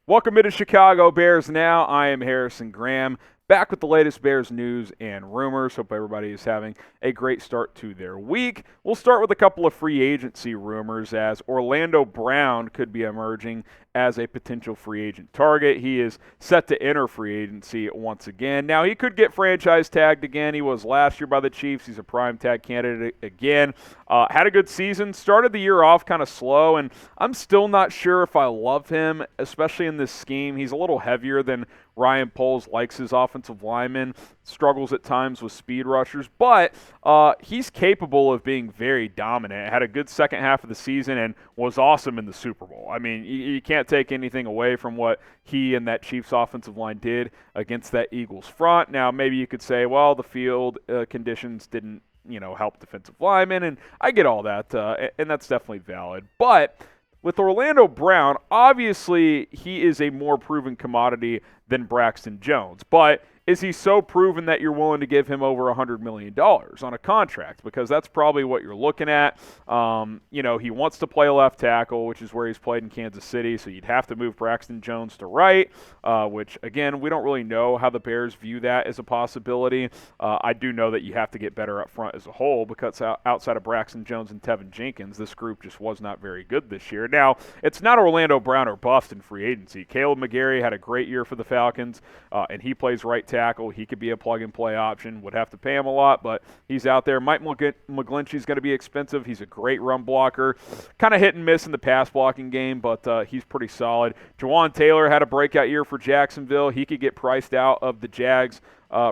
Welcome into Chicago Bears Now. I am Harrison Graham, back with the latest Bears news and rumors. Hope everybody is having a great start to their week. We'll start with a couple of free agency rumors, as Orlando Brown could be emerging as a potential free agent target. He is set to enter free agency once again. Now, he could get franchise tagged again. He was last year by the Chiefs. He's a prime tag candidate again. Had a good season. Started the year off kind of slow, and I'm still not sure if I love him, especially in this scheme. He's a little heavier than Ryan Poles likes his offensive linemen, struggles at times with speed rushers, but he's capable of being very dominant. Had a good second half of the season and was awesome in the Super Bowl. I mean, you can't take anything away from what he and that Chiefs offensive line did against that Eagles front. Now, maybe you could say, well, the field conditions didn't help defensive linemen, and I get all that, and that's definitely valid. But with Orlando Brown, obviously he is a more proven commodity than Braxton Jones. But is he so proven that you're willing to give him over $100 million on a contract? Because that's probably what you're looking at. He wants to play left tackle, which is where he's played in Kansas City, so you'd have to move Braxton Jones to right, which, again, we don't really know how the Bears view that as a possibility. I do know that you have to get better up front as a whole, because outside of Braxton Jones and Tevin Jenkins, this group just was not very good this year. Now, it's not Orlando Brown or bust in free agency. Caleb McGarry had a great year for the Falcons, and he plays right tackle. He could be a plug-and-play option. Would have to pay him a lot, but he's out there. Mike McGlinchey's going to be expensive. He's a great run blocker. Kind of hit and miss in the pass-blocking game, but he's pretty solid. Jawan Taylor had a breakout year for Jacksonville. He could get priced out of the Jags'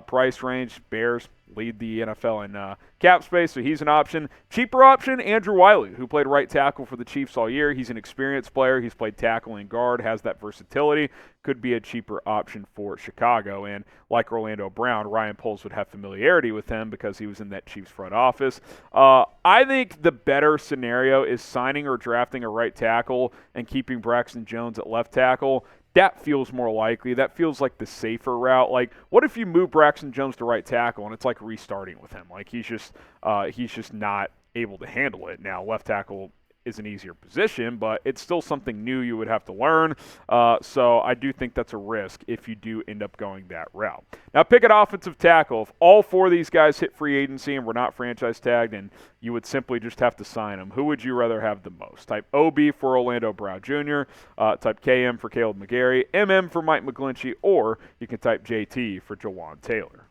price range. Bears lead the NFL in cap space, so he's an option. Cheaper option, Andrew Wiley, who played right tackle for the Chiefs all year. He's an experienced player. He's played tackle and guard, has that versatility. Could be a cheaper option for Chicago. And like Orlando Brown, Ryan Poles would have familiarity with him because he was in that Chiefs front office. I think the better scenario is signing or drafting a right tackle and keeping Braxton Jones at left tackle. That feels more likely. That feels like the safer route. Like, what if you move Braxton Jones to right tackle and it's like restarting with him? Like, he's just not able to handle it. Now, left tackle is an easier position, but it's still something new you would have to learn. So I do think that's a risk if you do end up going that route. Now, pick an offensive tackle. If all four of these guys hit free agency and were not franchise tagged, and you would simply just have to sign them, who would you rather have the most? Type OB for Orlando Brown Jr., type KM for Caleb McGarry, MM for Mike McGlinchey, or you can type JT for Jawan Taylor.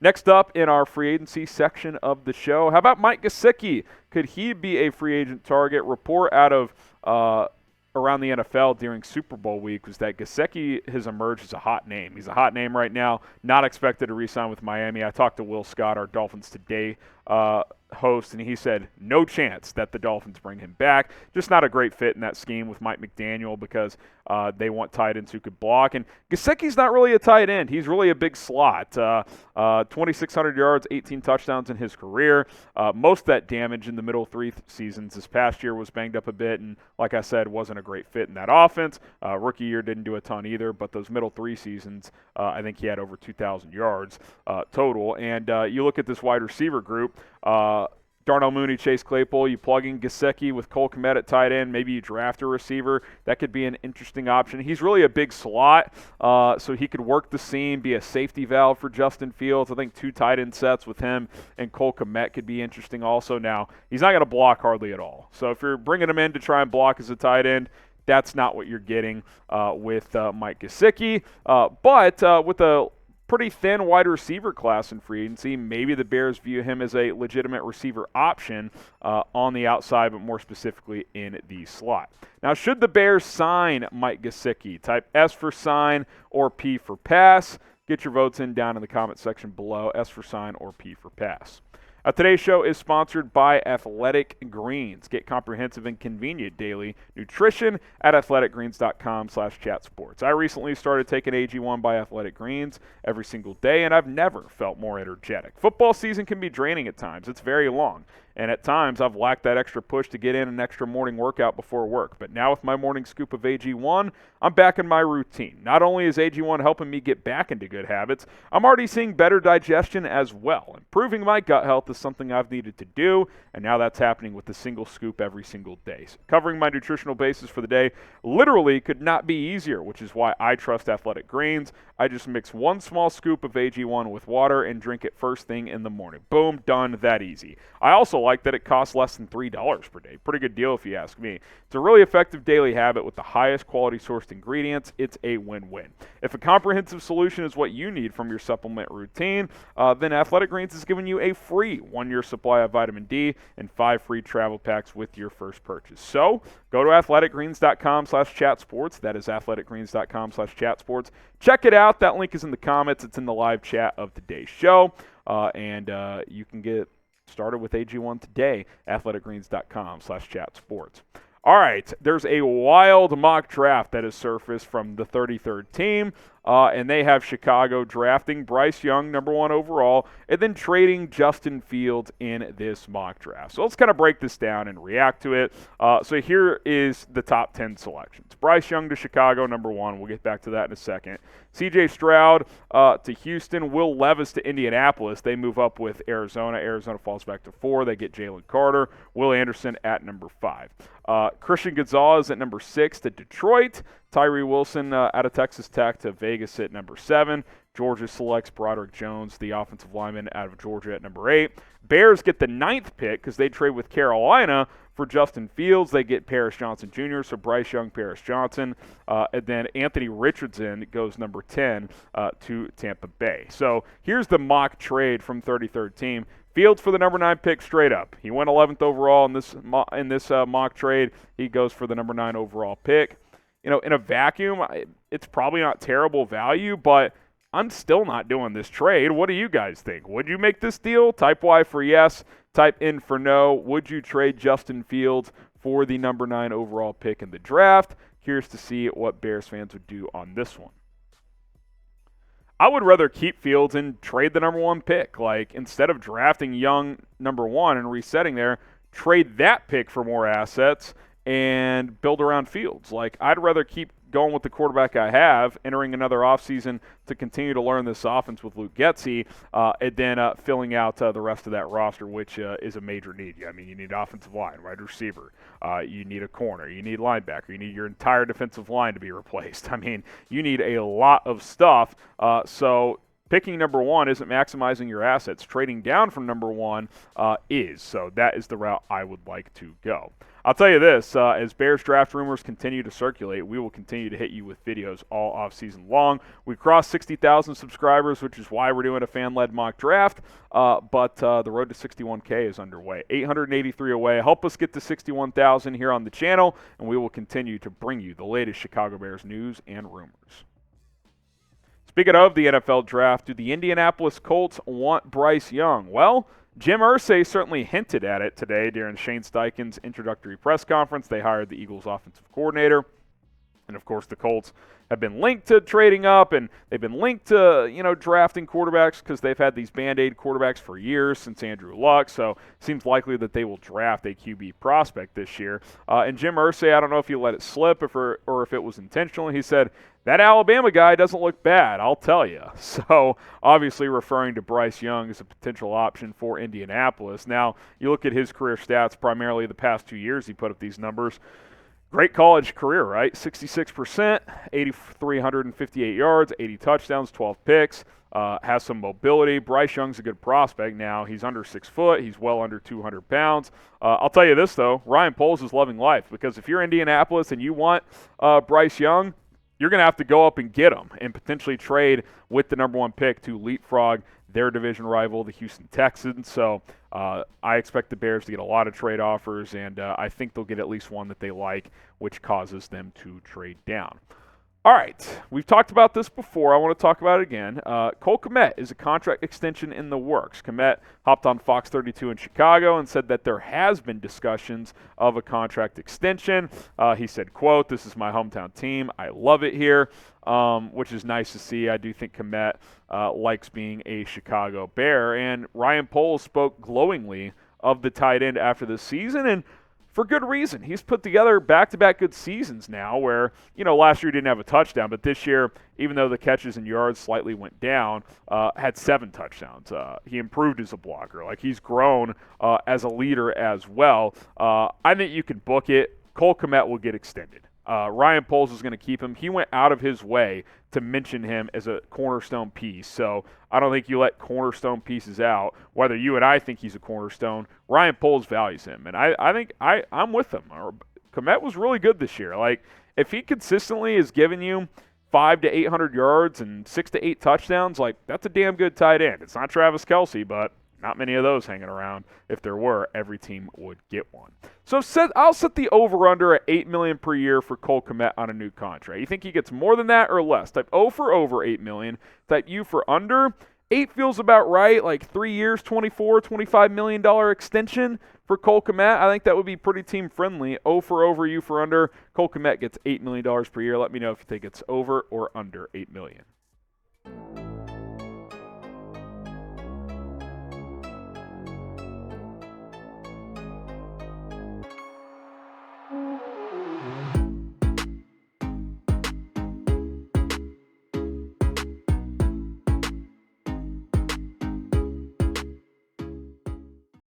Next up in our free agency section of the show, how about Mike Gesicki? Could he be a free agent target? Report out of around the NFL during Super Bowl week was that Gesicki has emerged as a hot name. He's a hot name right now, not expected to re-sign with Miami. I talked to Will Scott, our Dolphins Today host, and he said no chance that the Dolphins bring him back. Just not a great fit in that scheme with Mike McDaniel because they want tight ends who could block. And Gesicki's not really a tight end. He's really a big slot. 2,600 yards, 18 touchdowns in his career. Most of that damage in the middle three seasons. This past year was banged up a bit, and like I said, wasn't a great fit in that offense. Rookie year didn't do a ton either, but those middle three seasons, I think he had over 2,000 yards total. And you look at this wide receiver group, Darnell Mooney, Chase Claypool, you plug in Gesicki with Cole Kmet at tight end, maybe you draft a receiver. That could be an interesting option. He's really a big slot, so he could work the seam, be a safety valve for Justin Fields. I think two tight end sets with him and Cole Kmet could be interesting also. Now, he's not going to block hardly at all. So if you're bringing him in to try and block as a tight end, that's not what you're getting with Mike Gesicki. But with a pretty thin wide receiver class in free agency, maybe the Bears view him as a legitimate receiver option on the outside, but more specifically in the slot. Now, should the Bears sign Mike Gesicki? Type S for sign or P for pass. Get your votes in down in the comment section below, S for sign or P for pass. Today's show is sponsored by Athletic Greens. Get comprehensive and convenient daily nutrition at athleticgreens.com/chatsports. I recently started taking AG1 by Athletic Greens every single day, and I've never felt more energetic. Football season can be draining at times. It's very long. And at times, I've lacked that extra push to get in an extra morning workout before work. But now with my morning scoop of AG1, I'm back in my routine. Not only is AG1 helping me get back into good habits, I'm already seeing better digestion as well. Improving my gut health is something I've needed to do, and now that's happening with a single scoop every single day. So covering my nutritional basis for the day literally could not be easier, which is why I trust Athletic Greens. I just mix one small scoop of AG1 with water and drink it first thing in the morning. Boom, done, that easy. I also like that it costs less than $3 per day. Pretty good deal if you ask me. It's a really effective daily habit with the highest quality sourced ingredients. It's a win-win. If a comprehensive solution is what you need from your supplement routine, then Athletic Greens is giving you a free 1-year supply of vitamin D and 5 free travel packs with your first purchase. So go to athleticgreens.com/chatsports. That is athleticgreens.com/chatsports. Check it out. That link is in the comments. It's in the live chat of today's show. And you can get started with AG1 today, athleticgreens.com/chatsports. All right, there's a wild mock draft that has surfaced from the 33rd team, and they have Chicago drafting Bryce Young, number 1 overall, and then trading Justin Fields in this mock draft. So let's kind of break this down and react to it. So here is the top 10 selections. Bryce Young to Chicago, number 1. We'll get back to that in a second. C.J. Stroud to Houston. Will Levis to Indianapolis. They move up with Arizona. Arizona falls back to 4. They get Jalen Carter. Will Anderson at number 5. Christian Gonzalez at number 6 to Detroit. Tyree Wilson out of Texas Tech to Vegas at number 7. Georgia selects Broderick Jones, the offensive lineman out of Georgia, at number 8. Bears get the 9th pick because they trade with Carolina for Justin Fields. They get Paris Johnson Jr., so Bryce Young, Paris Johnson. And then Anthony Richardson goes number 10 to Tampa Bay. So here's the mock trade from 33rd team. Fields for the number 9 pick straight up. He went 11th overall in this mock trade. He goes for the number 9 overall pick. You know, in a vacuum, it's probably not terrible value, but I'm still not doing this trade. What do you guys think? Would you make this deal? Type Y for yes. Type N for no. Would you trade Justin Fields for the number 9 overall pick in the draft? Curious to see what Bears fans would do on this one. I would rather keep Fields and trade the number 1 pick. Like, instead of drafting Young number 1 and resetting there, trade that pick for more assets and build around Fields. Like, I'd rather keep going with the quarterback I have, entering another offseason to continue to learn this offense with Luke Gesicki, and then filling out the rest of that roster, which is a major need. I mean, you need offensive line, wide receiver, you need a corner, you need linebacker, you need your entire defensive line to be replaced. I mean, you need a lot of stuff. So picking number 1 isn't maximizing your assets. Trading down from number 1 is. So that is the route I would like to go. I'll tell you this, as Bears draft rumors continue to circulate, we will continue to hit you with videos all offseason long. We crossed 60,000 subscribers, which is why we're doing a fan-led mock draft, but the road to 61K is underway. 883 away. Help us get to 61,000 here on the channel, and we will continue to bring you the latest Chicago Bears news and rumors. Speaking of the NFL draft, do the Indianapolis Colts want Bryce Young? Well, Jim Irsay certainly hinted at it today during Shane Steichen's introductory press conference. They hired the Eagles' offensive coordinator. And, of course, the Colts have been linked to trading up, and they've been linked to, drafting quarterbacks because they've had these Band-Aid quarterbacks for years since Andrew Luck. So it seems likely that they will draft a QB prospect this year. And Jim Irsay, I don't know if he let it slip or if it was intentional. He said, that Alabama guy doesn't look bad, I'll tell you. So obviously referring to Bryce Young as a potential option for Indianapolis. Now, you look at his career stats, primarily the past 2 years he put up these numbers. Great college career, right? 66%, 8,358 yards, 80 touchdowns, 12 picks, has some mobility. Bryce Young's a good prospect now. He's under 6 foot. He's well under 200 pounds. I'll tell you this, though. Ryan Poles is loving life because if you're Indianapolis and you want Bryce Young, you're going to have to go up and get him and potentially trade with the number 1 pick to leapfrog their division rival, the Houston Texans. So I expect the Bears to get a lot of trade offers, and I think they'll get at least one that they like, which causes them to trade down. All right, we've talked about this before. I want to talk about it again. Cole Kmet is a contract extension in the works. Kmet hopped on Fox 32 in Chicago and said that there has been discussions of a contract extension. He said, quote, "This is my hometown team. I love it here," which is nice to see. I do think Kmet likes being a Chicago Bear. And Ryan Poles spoke glowingly of the tight end after the season and for good reason. He's put together back-to-back good seasons now where, last year he didn't have a touchdown, but this year, even though the catches and yards slightly went down, had 7 touchdowns. He improved as a blocker. Like, he's grown as a leader as well. I think you can book it. Cole Kmet will get extended. Ryan Poles is going to keep him. He went out of his way to mention him as a cornerstone piece. So I don't think you let cornerstone pieces out. Whether you and I think he's a cornerstone, Ryan Poles values him. And I think I'm with him. Kmet was really good this year. Like, if he consistently is giving you 500 to 800 yards and 6 to 8 touchdowns, like, that's a damn good tight end. It's not Travis Kelce, but not many of those hanging around. If there were, every team would get one. So I'll set the over-under at $8 million per year for Cole Kmet on a new contract. You think he gets more than that or less? Type O for over $8 million. Type U for under. 8 feels about right, like 3 years, $25 million extension for Cole Kmet. I think that would be pretty team-friendly. O for over, U for under. Cole Kmet gets $8 million per year. Let me know if you think it's over or under $8 million.